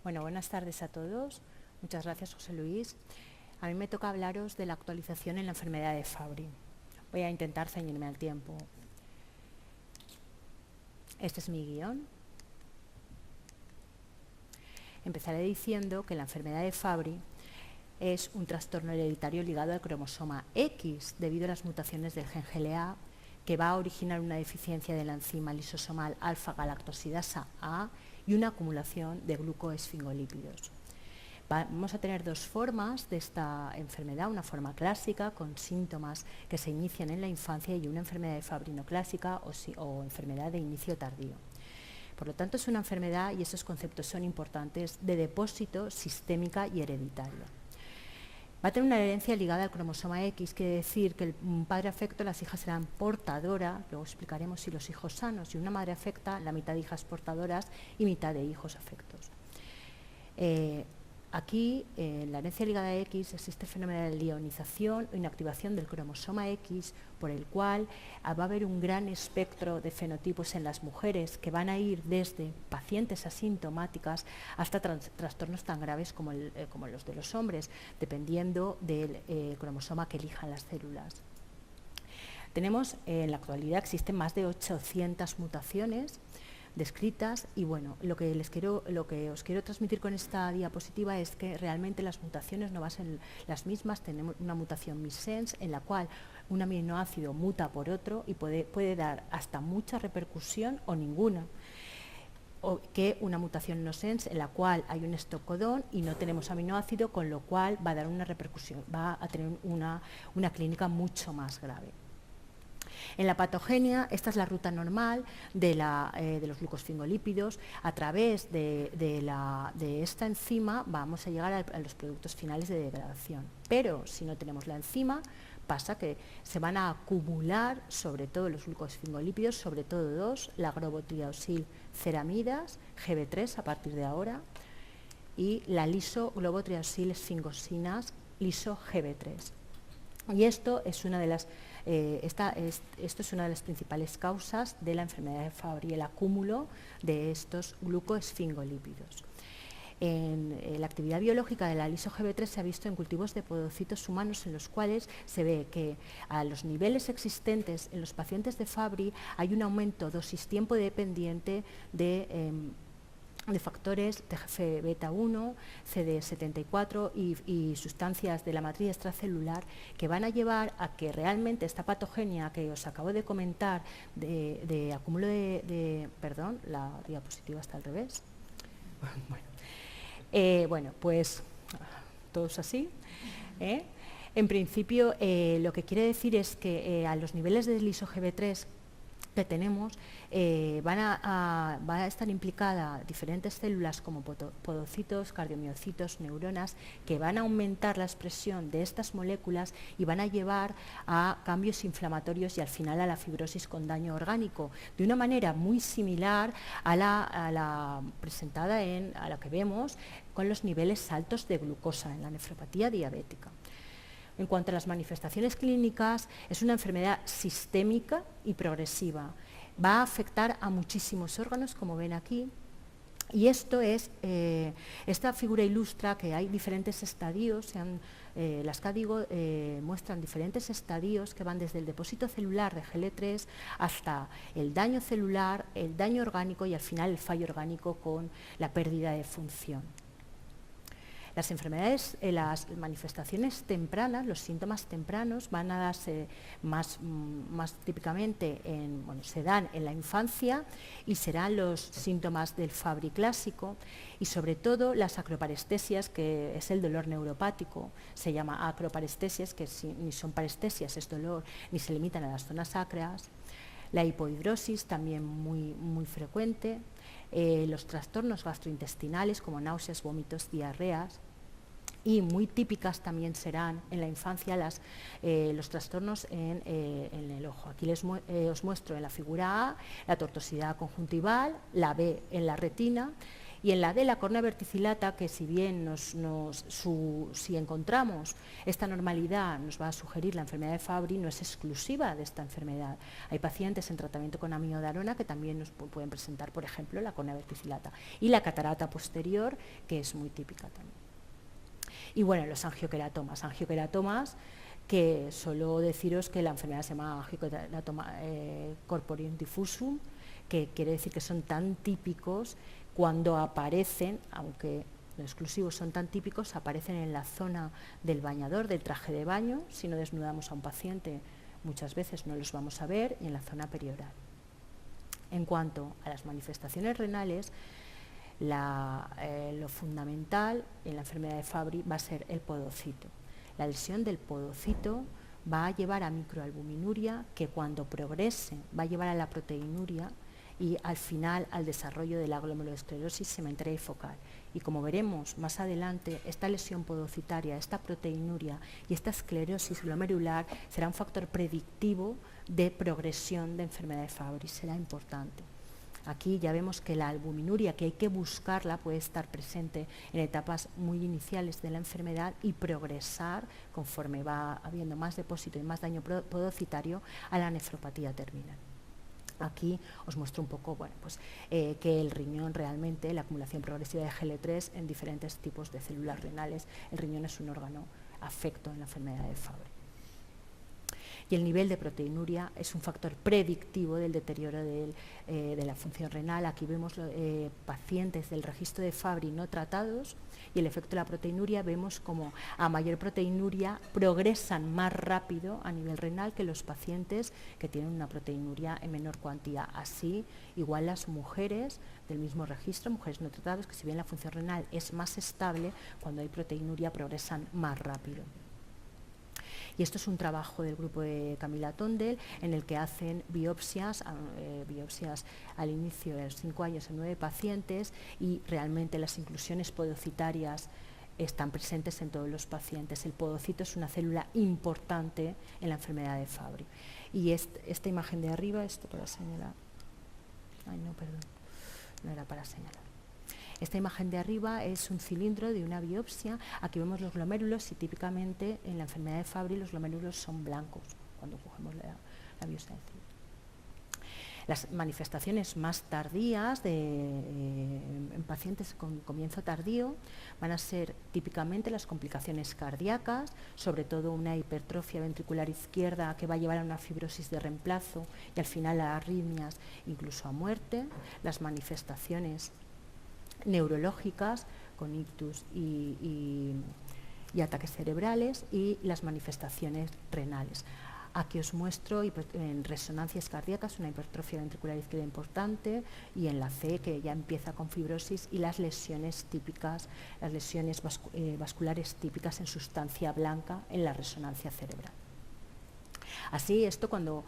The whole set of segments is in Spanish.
Bueno, buenas tardes a todos. Muchas gracias, José Luis. A mí me toca hablaros de la actualización en la enfermedad de Fabry. Voy a intentar ceñirme al tiempo. Este es mi guión. Empezaré diciendo que la enfermedad de Fabry es un trastorno hereditario ligado al cromosoma X debido a las mutaciones del gen GLA que va a originar una deficiencia de la enzima lisosomal alfa-galactosidasa A y una acumulación de glucoesfingolípidos. Vamos a tener dos formas de esta enfermedad, una forma clásica con síntomas que se inician en la infancia y una enfermedad de Fabry no clásica o enfermedad de inicio tardío. Por lo tanto, es una enfermedad, y esos conceptos son importantes, de depósito sistémica y hereditario. Va a tener una herencia ligada al cromosoma X, quiere decir que el padre afecto, las hijas serán portadoras, luego explicaremos si los hijos sanos, y una madre afecta, la mitad de hijas portadoras y mitad de hijos afectos. Aquí, en la herencia ligada a X, existe el fenómeno de lionización o inactivación del cromosoma X, por el cual va a haber un gran espectro de fenotipos en las mujeres que van a ir desde pacientes asintomáticas hasta trastornos tan graves como los de los hombres, dependiendo del cromosoma que elijan las células. Tenemos, en la actualidad existen más de 800 mutaciones descritas y bueno, lo que os quiero transmitir con esta diapositiva es que realmente las mutaciones no van a ser las mismas. Tenemos una mutación missense en la cual un aminoácido muta por otro y puede dar hasta mucha repercusión o ninguna, o que una mutación no sense en la cual hay un stop codón y no tenemos aminoácido, con lo cual va a dar una repercusión, va a tener una clínica mucho más grave. En la patogenia, esta es la ruta normal de los glucosfingolípidos. A través de esta enzima vamos a llegar a los productos finales de degradación. Pero si no tenemos la enzima, pasa que se van a acumular sobre todo los glucosfingolípidos, sobre todo dos, la globotriaosilceramidas, GB3 a partir de ahora, y la lisoglobotriaosilesfingosinas, liso GB3. Y esto es una de las principales causas de la enfermedad de Fabry, el acúmulo de estos glucoesfingolípidos. En la actividad biológica de la liso-GB3 se ha visto en cultivos de podocitos humanos en los cuales se ve que a los niveles existentes en los pacientes de Fabry hay un aumento dosis-tiempo dependiente de factores TGF-beta1, CD74 y sustancias de la matriz extracelular que van a llevar a que realmente esta patogenia que os acabo de comentar de acúmulo perdón, la diapositiva está al revés. Bueno, pues todos así. En principio, lo que quiere decir es que a los niveles de liso-GB3 que tenemos, va a estar implicada diferentes células como podocitos, cardiomiocitos, neuronas, que van a aumentar la expresión de estas moléculas y van a llevar a cambios inflamatorios y al final a la fibrosis con daño orgánico, de una manera muy similar a la presentada a la que vemos con los niveles altos de glucosa en la nefropatía diabética. En cuanto a las manifestaciones clínicas, es una enfermedad sistémica y progresiva. Va a afectar a muchísimos órganos, como ven aquí, y esta figura ilustra que hay diferentes estadios, las CADIGO muestran diferentes estadios que van desde el depósito celular de GL3 hasta el daño celular, el daño orgánico y al final el fallo orgánico con la pérdida de función. Las enfermedades, las manifestaciones tempranas, los síntomas tempranos van a darse más típicamente, se dan en la infancia y serán los síntomas del Fabry clásico y sobre todo las acroparestesias, que es el dolor neuropático, se llama acroparestesias, que ni son parestesias, es dolor, ni se limitan a las zonas sacras. La hipohidrosis también muy frecuente. Los trastornos gastrointestinales como náuseas, vómitos, diarreas, y muy típicas también serán en la infancia los trastornos en el ojo. Aquí os muestro en la figura A la tortuosidad conjuntival, la B en la retina Y en la D, la córnea verticillata, que si bien si encontramos esta normalidad nos va a sugerir la enfermedad de Fabry, no es exclusiva de esta enfermedad. Hay pacientes en tratamiento con amiodarona que también nos pueden presentar, por ejemplo, la córnea verticillata. Y la catarata posterior, que es muy típica también. Y bueno, los angioqueratomas. Angioqueratomas, que solo deciros que la enfermedad se llama angioqueratoma corporeum diffusum, que quiere decir que son tan típicos cuando aparecen, aunque no exclusivos, son tan típicos, aparecen en la zona del bañador, del traje de baño. Si no desnudamos a un paciente, muchas veces no los vamos a ver, y en la zona perioral. En cuanto a las manifestaciones renales, lo fundamental en la enfermedad de Fabry va a ser el podocito. La lesión del podocito va a llevar a microalbuminuria, que cuando progrese va a llevar a la proteinuria y al final al desarrollo de la glomerulosclerosis segmentaria y focal. Y como veremos más adelante, esta lesión podocitaria, esta proteinuria y esta esclerosis glomerular será un factor predictivo de progresión de enfermedad de Fabry, será importante. Aquí ya vemos que la albuminuria, que hay que buscarla, puede estar presente en etapas muy iniciales de la enfermedad y progresar conforme va habiendo más depósito y más daño podocitario a la nefropatía terminal. Aquí os muestro un poco que el riñón realmente, la acumulación progresiva de GL3 en diferentes tipos de células renales, el riñón es un órgano afecto en la enfermedad de Fabry. Y el nivel de proteinuria es un factor predictivo del deterioro de la función renal. Aquí vemos pacientes del registro de Fabry no tratados y el efecto de la proteinuria, vemos como a mayor proteinuria progresan más rápido a nivel renal que los pacientes que tienen una proteinuria en menor cuantía. Así, igual las mujeres del mismo registro, mujeres no tratadas, que si bien la función renal es más estable, cuando hay proteinuria progresan más rápido. Y esto es un trabajo del grupo de Camila Tondel, en el que hacen biopsias al inicio de los 5 años en 9 pacientes, y realmente las inclusiones podocitarias están presentes en todos los pacientes. El podocito es una célula importante en la enfermedad de Fabry. Y esta imagen de arriba, esto para señalar, no era para señalar. Esta imagen de arriba es un cilindro de una biopsia. Aquí vemos los glomérulos y típicamente en la enfermedad de Fabry los glomérulos son blancos cuando cogemos la biopsia del cilindro. Las manifestaciones más tardías en pacientes con comienzo tardío van a ser típicamente las complicaciones cardíacas, sobre todo una hipertrofia ventricular izquierda que va a llevar a una fibrosis de reemplazo y al final a arritmias, incluso a muerte. Las manifestaciones neurológicas con ictus y ataques cerebrales, y las manifestaciones renales. Aquí os muestro en resonancias cardíacas una hipertrofia ventricular izquierda importante, y en la C, que ya empieza con fibrosis, y las lesiones típicas, las lesiones vasculares típicas en sustancia blanca en la resonancia cerebral. Así, esto cuando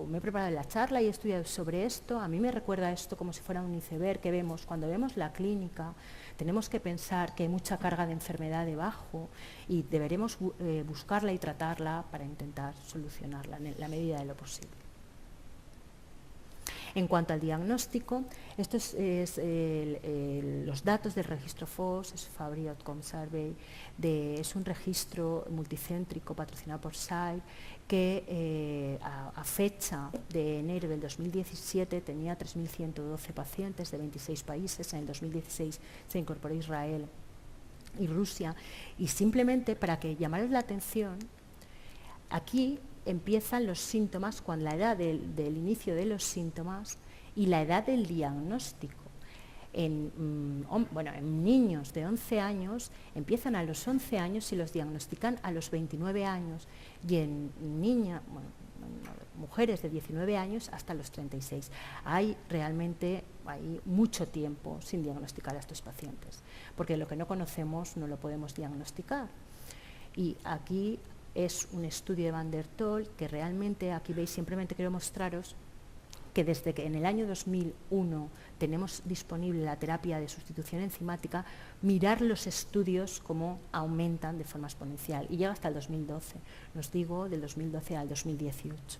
me he preparado la charla y he estudiado sobre esto, a mí me recuerda esto como si fuera un iceberg que vemos. Cuando vemos la clínica, tenemos que pensar que hay mucha carga de enfermedad debajo y deberemos buscarla y tratarla para intentar solucionarla en la medida de lo posible. En cuanto al diagnóstico, estos es los datos del registro FOS, es Fabry Outcome Survey, es un registro multicéntrico patrocinado por SAID, que a fecha de enero del 2017 tenía 3.112 pacientes de 26 países. En el 2016 se incorporó Israel y Rusia, y simplemente para que llamaros la atención, aquí empiezan los síntomas con la edad del inicio de los síntomas y la edad del diagnóstico. En niños de 11 años empiezan a los 11 años y los diagnostican a los 29 años, y en mujeres de 19 años hasta los 36. Hay mucho tiempo sin diagnosticar a estos pacientes, porque lo que no conocemos no lo podemos diagnosticar. Y aquí es un estudio de Van der Tol, que realmente, aquí veis, simplemente quiero mostraros que desde que en el año 2001 tenemos disponible la terapia de sustitución enzimática, mirar los estudios cómo aumentan de forma exponencial, y llega hasta el 2012, os digo, del 2012 al 2018.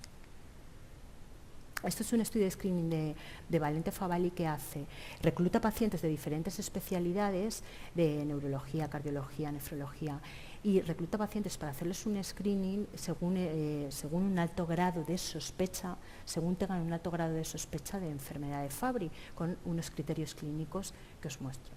Esto es un estudio de screening de Valente Favalli que recluta pacientes de diferentes especialidades, de neurología, cardiología, nefrología, y recluta pacientes para hacerles un screening según un alto grado de sospecha, según tengan un alto grado de sospecha de enfermedad de Fabry, con unos criterios clínicos que os muestro.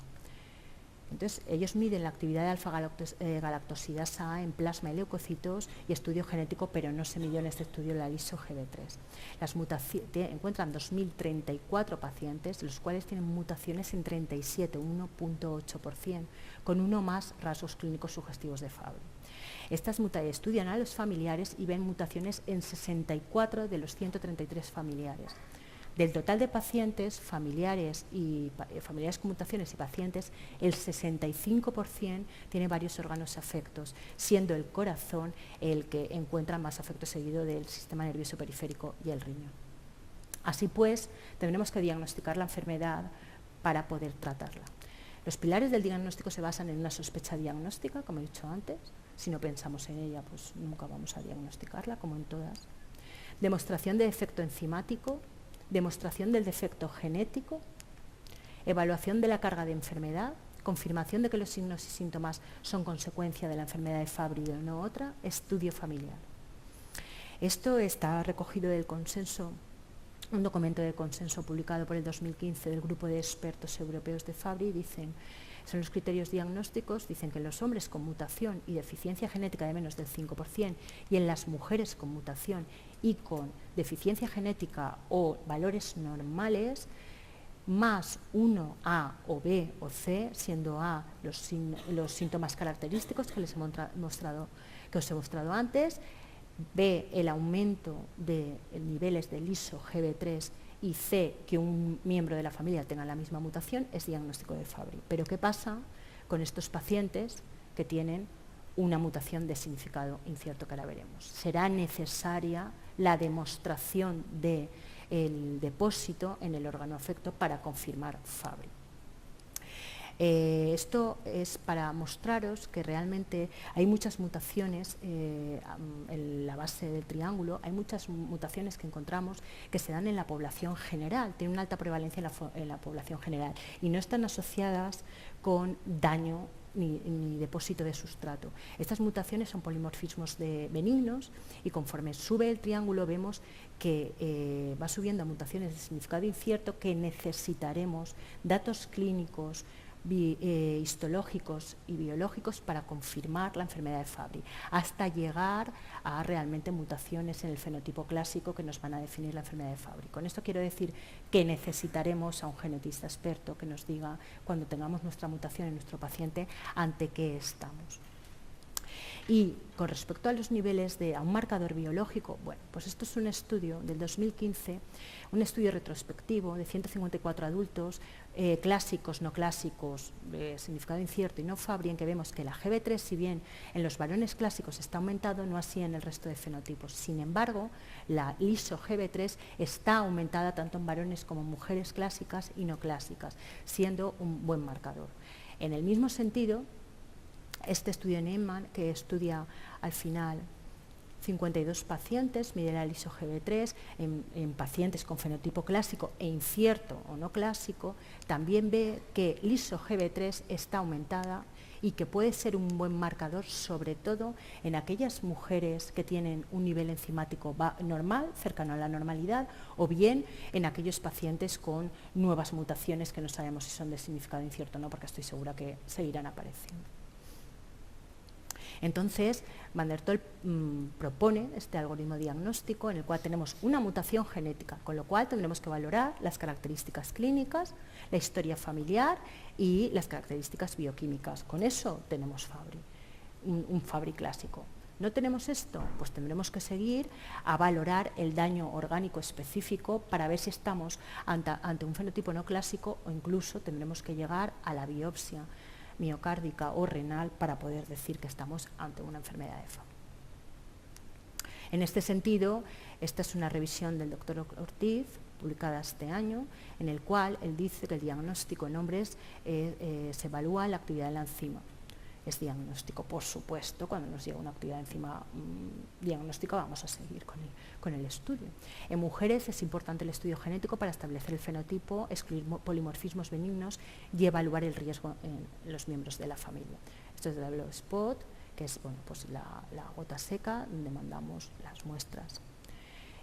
Entonces, ellos miden la actividad de alfa-galactosidasa A en plasma y leucocitos y estudio genético, pero no se midió en este estudio la LISO-GB3. Encuentran 2.034 pacientes, los cuales tienen mutaciones en 37, 1.8%, con uno más rasgos clínicos sugestivos de Fabry. Estas estudian a los familiares y ven mutaciones en 64 de los 133 familiares. Del total de pacientes, familiares con mutaciones y pacientes, el 65% tiene varios órganos afectos, siendo el corazón el que encuentra más afecto seguido del sistema nervioso periférico y el riñón. Así pues, tendremos que diagnosticar la enfermedad para poder tratarla. Los pilares del diagnóstico se basan en una sospecha diagnóstica, como he dicho antes. Si no pensamos en ella, pues nunca vamos a diagnosticarla, como en todas. Demostración de defecto enzimático, demostración del defecto genético, evaluación de la carga de enfermedad, confirmación de que los signos y síntomas son consecuencia de la enfermedad de Fabry y no otra, estudio familiar. Esto está recogido del consenso, un documento de consenso publicado por el 2015 del Grupo de Expertos Europeos de Fabry. Son los criterios diagnósticos, dicen que en los hombres con mutación y deficiencia genética de menos del 5% y en las mujeres con mutación y con deficiencia genética o valores normales, más 1A o B o C, siendo A los síntomas característicos que os he mostrado antes, B el aumento de niveles de LISO-GB3 y C que un miembro de la familia tenga la misma mutación, es diagnóstico de Fabry. Pero ¿qué pasa con estos pacientes que tienen una mutación de significado incierto, que ahora veremos? Será necesaria la demostración del depósito en el órgano afecto para confirmar Fabry. Esto es para mostraros que realmente hay muchas mutaciones en la base del triángulo, hay muchas mutaciones que encontramos que se dan en la población general, tienen una alta prevalencia en la población general y no están asociadas con daño ni depósito de sustrato. Estas mutaciones son polimorfismos benignos y conforme sube el triángulo vemos que va subiendo a mutaciones de significado incierto que necesitaremos datos clínicos, histológicos y biológicos para confirmar la enfermedad de Fabry, hasta llegar a realmente mutaciones en el fenotipo clásico que nos van a definir la enfermedad de Fabry. Con esto quiero decir que necesitaremos a un genetista experto que nos diga, cuando tengamos nuestra mutación en nuestro paciente, ante qué estamos. Y con respecto a los niveles a un marcador biológico, bueno, pues esto es un estudio del 2015, un estudio retrospectivo de 154 adultos, clásicos, no clásicos, significado incierto y no Fabry, en que vemos que la GB3, si bien en los varones clásicos está aumentado, no así en el resto de fenotipos. Sin embargo, la LISO-GB3 está aumentada tanto en varones como en mujeres clásicas y no clásicas, siendo un buen marcador. En el mismo sentido, este estudio Neyman, que estudia al final 52 pacientes, mide la LISO-GB3 en pacientes con fenotipo clásico e incierto o no clásico, también ve que LISO-GB3 está aumentada y que puede ser un buen marcador, sobre todo en aquellas mujeres que tienen un nivel enzimático normal, cercano a la normalidad, o bien en aquellos pacientes con nuevas mutaciones que no sabemos si son de significado incierto o no, porque estoy segura que seguirán apareciendo. Entonces, Van der Tol propone este algoritmo diagnóstico en el cual tenemos una mutación genética, con lo cual tendremos que valorar las características clínicas, la historia familiar y las características bioquímicas. Con eso tenemos Fabry, un Fabry clásico. ¿No tenemos esto? Pues tendremos que seguir a valorar el daño orgánico específico para ver si estamos ante un fenotipo no clásico, o incluso tendremos que llegar a la biopsia miocárdica o renal para poder decir que estamos ante una enfermedad de Fabry. En este sentido, esta es una revisión del doctor Ortiz, publicada este año, en el cual él dice que el diagnóstico en hombres se evalúa la actividad de la enzima. es diagnóstico. Por supuesto, cuando nos llega una actividad enzima diagnóstica vamos a seguir con el estudio. En mujeres es importante el estudio genético para establecer el fenotipo, excluir polimorfismos benignos y evaluar el riesgo en los miembros de la familia. Esto es de la Blue Spot, que es pues la gota seca, donde mandamos las muestras.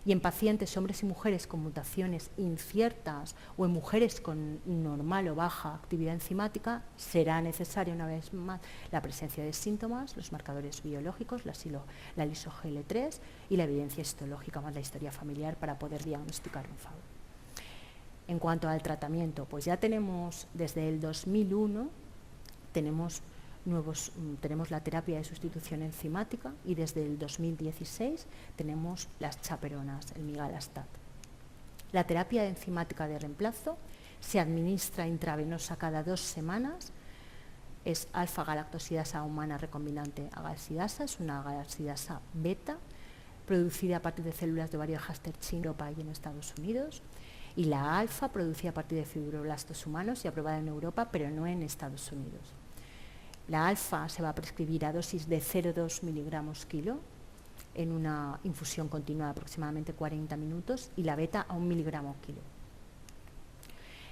Y en pacientes, hombres y mujeres con mutaciones inciertas o en mujeres con normal o baja actividad enzimática, será necesaria una vez más la presencia de síntomas, los marcadores biológicos, la liso-GL3 y la evidencia histológica más la historia familiar para poder diagnosticar un FAB. En cuanto al tratamiento, pues ya tenemos desde el 2001, tenemos la terapia de sustitución enzimática y desde el 2016 tenemos las chaperonas, el migalastat. La terapia enzimática de reemplazo se administra intravenosa cada 2 semanas, es alfa-galactosidasa humana recombinante agalsidasa, es una agalsidasa beta, producida a partir de células de ovario Hastert-Chin en Europa y en Estados Unidos, y la alfa producida a partir de fibroblastos humanos y aprobada en Europa, pero no en Estados Unidos. La alfa se va a prescribir a dosis de 0,2 miligramos kilo en una infusión continua de aproximadamente 40 minutos y la beta a 1 miligramo kilo.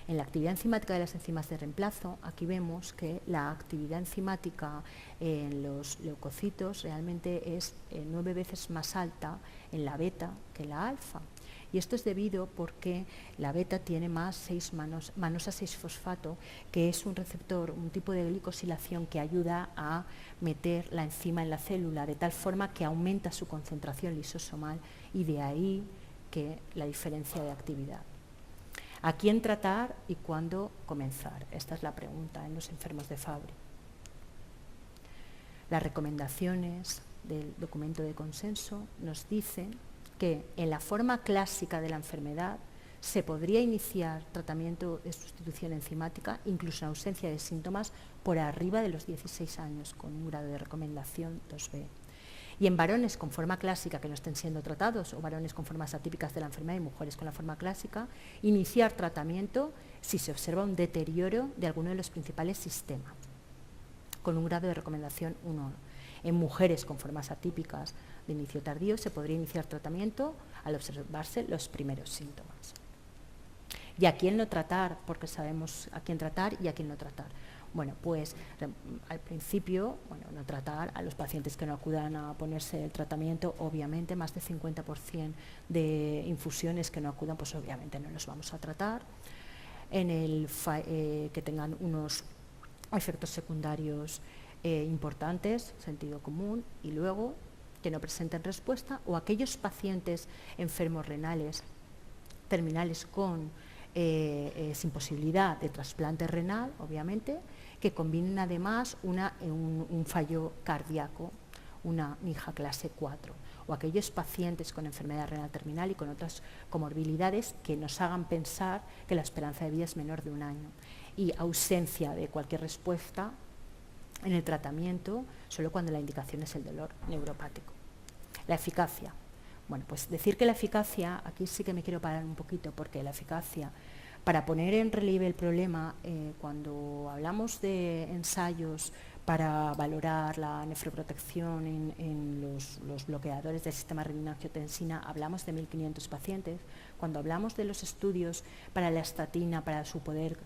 En la actividad enzimática de las enzimas de reemplazo, aquí vemos que la actividad enzimática en los leucocitos realmente es 9 veces más alta en la beta que la alfa. Y esto es debido porque la beta tiene más manosa 6-fosfato, que es un receptor, un tipo de glicosilación que ayuda a meter la enzima en la célula de tal forma que aumenta su concentración lisosomal y de ahí que la diferencia de actividad. ¿A quién tratar y cuándo comenzar? Esta es la pregunta en los enfermos de Fabry. Las recomendaciones del documento de consenso nos dicen que en la forma clásica de la enfermedad se podría iniciar tratamiento de sustitución enzimática, incluso en ausencia de síntomas, por arriba de los 16 años, con un grado de recomendación 2B. Y en varones con forma clásica que no estén siendo tratados, o varones con formas atípicas de la enfermedad y mujeres con la forma clásica, iniciar tratamiento si se observa un deterioro de alguno de los principales sistemas, con un grado de recomendación 1. En mujeres con formas atípicas de inicio tardío se podría iniciar tratamiento al observarse los primeros síntomas. ¿Y a quién no tratar? Porque sabemos a quién tratar y a quién no tratar. Bueno, pues al principio, no tratar a los pacientes que no acudan a ponerse el tratamiento, obviamente más de 50% de infusiones que no acudan, pues obviamente no los vamos a tratar. En el que tengan unos efectos secundarios importantes, sentido común, y luego que no presenten respuesta, o aquellos pacientes enfermos renales terminales sin posibilidad de trasplante renal, obviamente, que combinen además un fallo cardíaco, una NIJA clase 4, o aquellos pacientes con enfermedad renal terminal y con otras comorbilidades que nos hagan pensar que la esperanza de vida es menor de 1 año, y ausencia de cualquier respuesta en el tratamiento solo cuando la indicación es el dolor neuropático. La eficacia. Bueno, pues decir que la eficacia, aquí sí que me quiero parar un poquito, porque la eficacia, para poner en relieve el problema, cuando hablamos de ensayos para valorar la nefroprotección en los bloqueadores del sistema renina-angiotensina, hablamos de 1.500 pacientes. Cuando hablamos de los estudios para la estatina, para su poder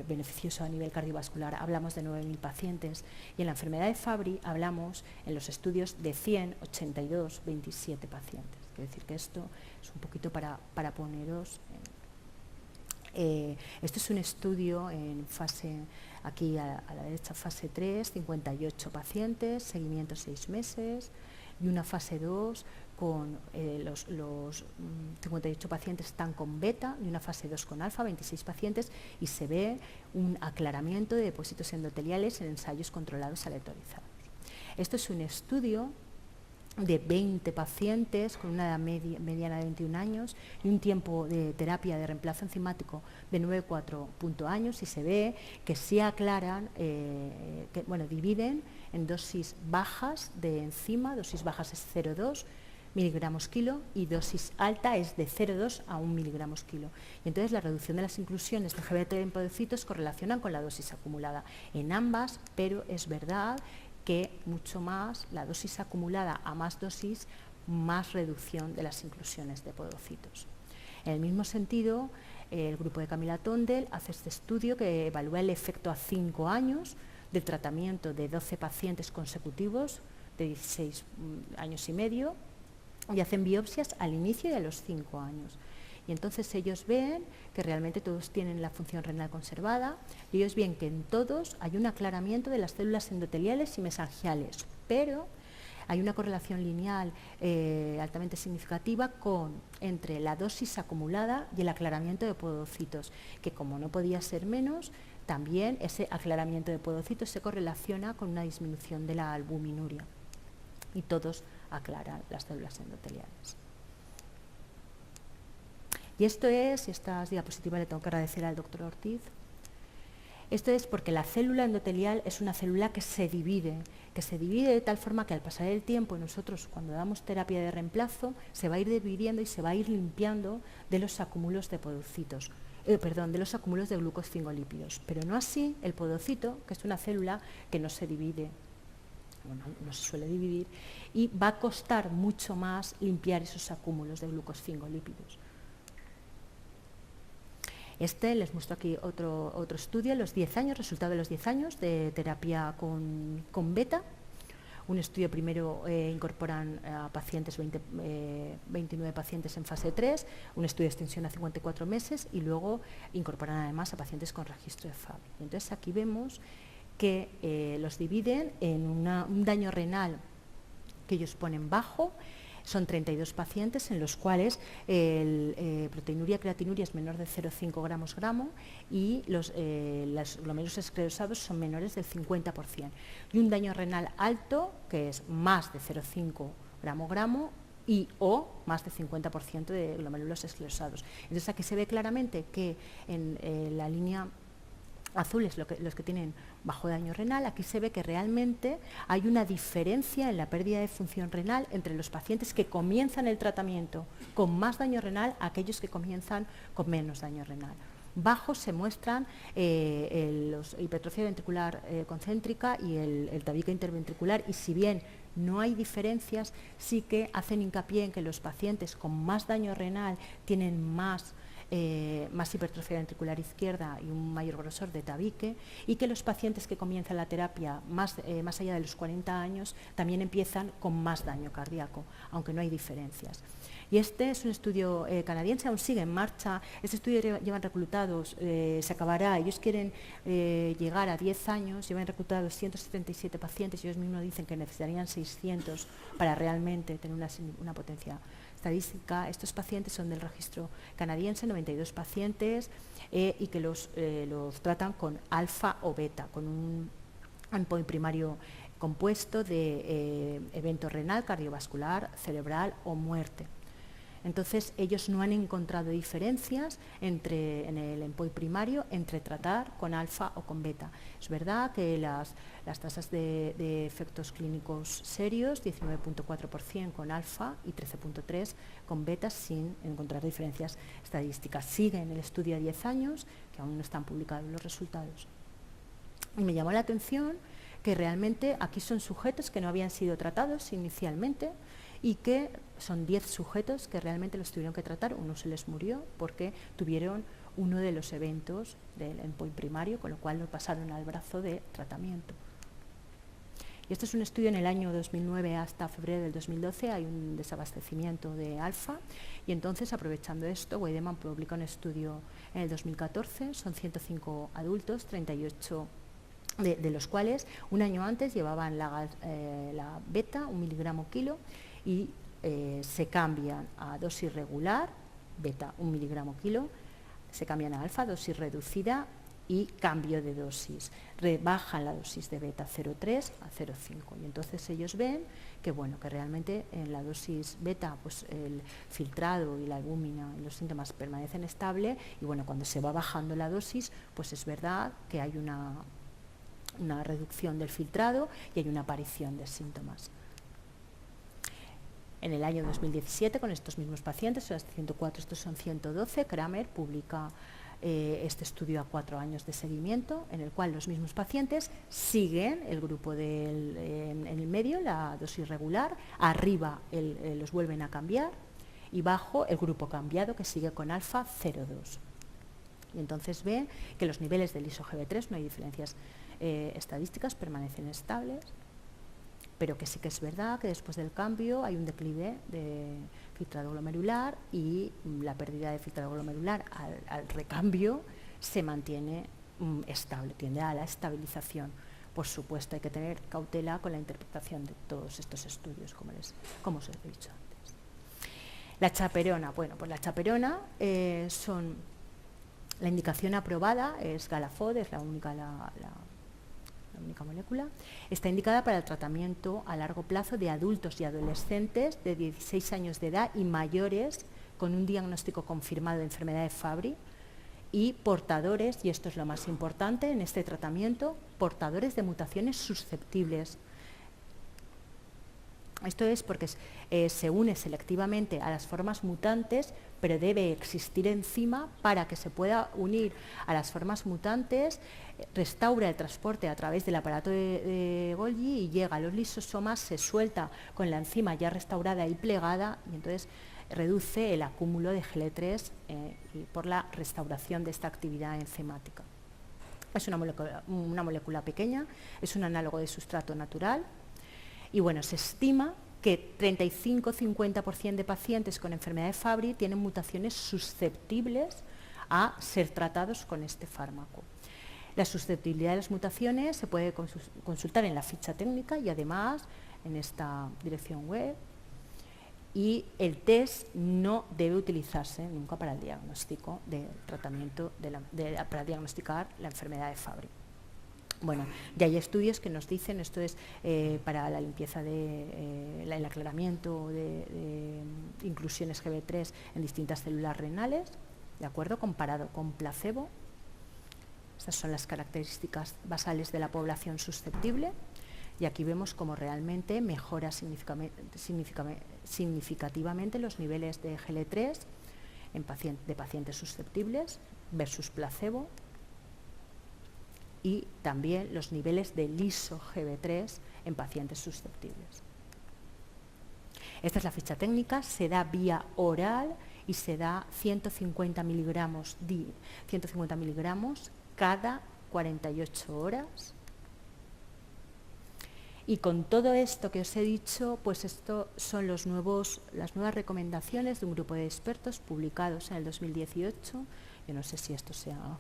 beneficioso a nivel cardiovascular, hablamos de 9.000 pacientes. Y en la enfermedad de Fabry hablamos en los estudios de 182, 27 pacientes. Quiero decir que esto es un poquito para poneros. Esto es un estudio en fase, aquí a la derecha, fase 3, 58 pacientes, seguimiento 6 meses, y una fase 2 con los 58 pacientes están con beta, y una fase 2 con alfa, 26 pacientes, y se ve un aclaramiento de depósitos endoteliales en ensayos controlados aleatorizados. Esto es un estudio de 20 pacientes con una edad mediana de 21 años y un tiempo de terapia de reemplazo enzimático de 9,4 años, y se ve que sí aclaran, dividen en dosis bajas de enzima, dosis bajas es 0,2, miligramos kilo, y dosis alta es de 0,2 a 1 miligramos kilo. Y entonces la reducción de las inclusiones de GBT en podocitos correlacionan con la dosis acumulada en ambas, pero es verdad que mucho más la dosis acumulada a más dosis, más reducción de las inclusiones de podocitos. En el mismo sentido, el grupo de Camila Tondel hace este estudio que evalúa el efecto a 5 años del tratamiento de 12 pacientes consecutivos de 16 años y medio, y hacen biopsias al inicio y a los 5 años. Y entonces ellos ven que realmente todos tienen la función renal conservada, y ellos ven que en todos hay un aclaramiento de las células endoteliales y mesangiales, pero hay una correlación lineal altamente significativa entre la dosis acumulada y el aclaramiento de podocitos, que como no podía ser menos, también ese aclaramiento de podocitos se correlaciona con una disminución de la albuminuria, y todos aclaran las células endoteliales. Y esto es, y esta diapositiva le tengo que agradecer al doctor Ortiz, esto es porque la célula endotelial es una célula que se divide de tal forma que al pasar el tiempo, nosotros cuando damos terapia de reemplazo, se va a ir dividiendo y se va a ir limpiando de los acúmulos de podocitos, de los acúmulos de glucosfingolípidos, pero no así el podocito, que es una célula que no se divide, bueno, no se suele dividir, y va a costar mucho más limpiar esos acúmulos de glucosfingolípidos. Les muestro aquí otro estudio, los 10 años, resultado de los 10 años de terapia con beta. Un estudio primero incorporan a pacientes, 29 pacientes en fase 3, un estudio de extensión a 54 meses, y luego incorporan además a pacientes con registro de Fabry. Entonces aquí vemos que los dividen en un daño renal que ellos ponen bajo. Son 32 pacientes en los cuales proteinuria, creatinuria es menor de 0,5 gramo y los glomérulos esclerosados son menores del 50%. Y un daño renal alto, que es más de 0,5 gramo o más de 50% de glomérulos esclerosados. Entonces aquí se ve claramente que en la línea azules los que tienen bajo daño renal, aquí se ve que realmente hay una diferencia en la pérdida de función renal entre los pacientes que comienzan el tratamiento con más daño renal a aquellos que comienzan con menos daño renal. Bajos se muestran la hipertrofia ventricular concéntrica y el tabique interventricular, y si bien no hay diferencias, sí que hacen hincapié en que los pacientes con más daño renal tienen más hipertrofia ventricular izquierda y un mayor grosor de tabique, y que los pacientes que comienzan la terapia más allá de los 40 años también empiezan con más daño cardíaco, aunque no hay diferencias. Y este es un estudio canadiense, aún sigue en marcha. Este estudio llevan reclutados, se acabará, ellos quieren llegar a 10 años, llevan reclutados 177 pacientes, y ellos mismos dicen que necesitarían 600 para realmente tener una potencia estadística. Estos pacientes son del registro canadiense, 92 pacientes, y que los tratan con alfa o beta, con un endpoint primario compuesto de evento renal, cardiovascular, cerebral o muerte. Entonces, ellos no han encontrado diferencias en el endpoint primario entre tratar con alfa o con beta. Es verdad que las tasas de efectos clínicos serios, 19,4% con alfa y 13,3% con beta, sin encontrar diferencias estadísticas. Sigue en el estudio a 10 años, que aún no están publicados los resultados. Y me llamó la atención que realmente aquí son sujetos que no habían sido tratados inicialmente, y que son 10 sujetos que realmente los tuvieron que tratar. Uno se les murió porque tuvieron uno de los eventos del endpoint primario, con lo cual lo pasaron al brazo de tratamiento. Y este es un estudio en el año 2009 hasta febrero del 2012, hay un desabastecimiento de alfa, y entonces, aprovechando esto, Weidemann publica un estudio en el 2014, son 105 adultos, 38 de los cuales un año antes llevaban la beta, 1 miligramo kilo, y se cambian a dosis regular, beta 1 miligramo kilo, se cambian a alfa, dosis reducida, y cambio de dosis, rebajan la dosis de beta 0,3 a 0,5, y entonces ellos ven que, bueno, que realmente en la dosis beta pues el filtrado y la albúmina y los síntomas permanecen estables, y bueno, cuando se va bajando la dosis, pues es verdad que hay una reducción del filtrado y hay una aparición de síntomas. En el año 2017, con estos mismos pacientes, son 104, estos son 112, Kramer publica este estudio a 4 años de seguimiento, en el cual los mismos pacientes siguen el grupo en el medio, la dosis regular, arriba los vuelven a cambiar y bajo el grupo cambiado que sigue con alfa 0,2. Y entonces ven que los niveles del ISO-GB3, no hay diferencias estadísticas, permanecen estables, pero que sí que es verdad que después del cambio hay un declive de filtrado glomerular y la pérdida de filtrado glomerular al recambio se mantiene estable, tiende a la estabilización. Por supuesto, hay que tener cautela con la interpretación de todos estos estudios, como os he dicho antes. La chaperona, bueno, pues la chaperona la indicación aprobada es Galafod, es la única molécula. Está indicada para el tratamiento a largo plazo de adultos y adolescentes de 16 años de edad y mayores con un diagnóstico confirmado de enfermedad de Fabry y portadores, y esto es lo más importante en este tratamiento, portadores de mutaciones susceptibles. Esto es porque se une selectivamente a las formas mutantes, pero debe existir enzima para que se pueda unir a las formas mutantes, restaura el transporte a través del aparato de Golgi y llega a los lisosomas, se suelta con la enzima ya restaurada y plegada y entonces reduce el acúmulo de GL3 por la restauración de esta actividad enzimática. Es una molécula pequeña, es un análogo de sustrato natural. Y bueno, se estima que 35-50% de pacientes con enfermedad de Fabry tienen mutaciones susceptibles a ser tratados con este fármaco. La susceptibilidad de las mutaciones se puede consultar en la ficha técnica y además en esta dirección web. Y el test no debe utilizarse nunca para el diagnóstico del tratamiento, para diagnosticar la enfermedad de Fabry. Bueno, ya hay estudios que nos dicen, esto es para la limpieza, el aclaramiento de inclusiones GB3 en distintas células renales, ¿de acuerdo? Comparado con placebo. Estas son las características basales de la población susceptible y aquí vemos cómo realmente mejora significativamente los niveles de GL3 de pacientes susceptibles versus placebo, y también los niveles de ISO-GB3 en pacientes susceptibles. Esta es la ficha técnica, se da vía oral y se da 150 miligramos cada 48 horas. Y con todo esto que os he dicho, pues esto son las nuevas recomendaciones de un grupo de expertos publicados en el 2018. Yo no sé si esto sea...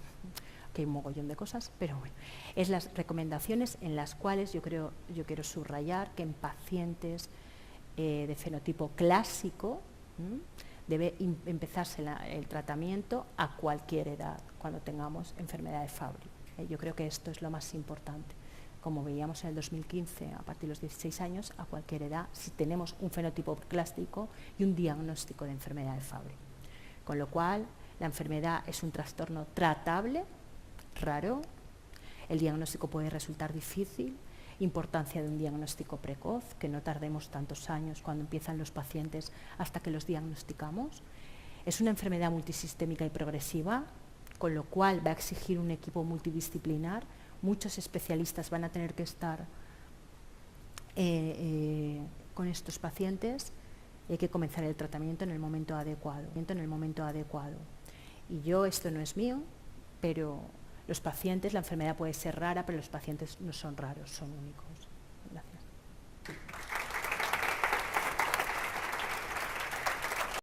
que hay un mogollón de cosas, pero bueno, es las recomendaciones en las cuales yo quiero subrayar que en pacientes de fenotipo clásico debe empezarse el tratamiento a cualquier edad, cuando tengamos enfermedad de Fabry. Yo creo que esto es lo más importante. Como veíamos en el 2015, a partir de los 16 años, a cualquier edad, si tenemos un fenotipo clásico y un diagnóstico de enfermedad de Fabry. Con lo cual, la enfermedad es un trastorno tratable, raro, el diagnóstico puede resultar difícil, importancia de un diagnóstico precoz, que no tardemos tantos años cuando empiezan los pacientes hasta que los diagnosticamos. Es una enfermedad multisistémica y progresiva, con lo cual va a exigir un equipo multidisciplinar, muchos especialistas van a tener que estar con estos pacientes y hay que comenzar el tratamiento en el momento adecuado. Y esto no es mío, pero los pacientes, la enfermedad puede ser rara, pero los pacientes no son raros, son únicos.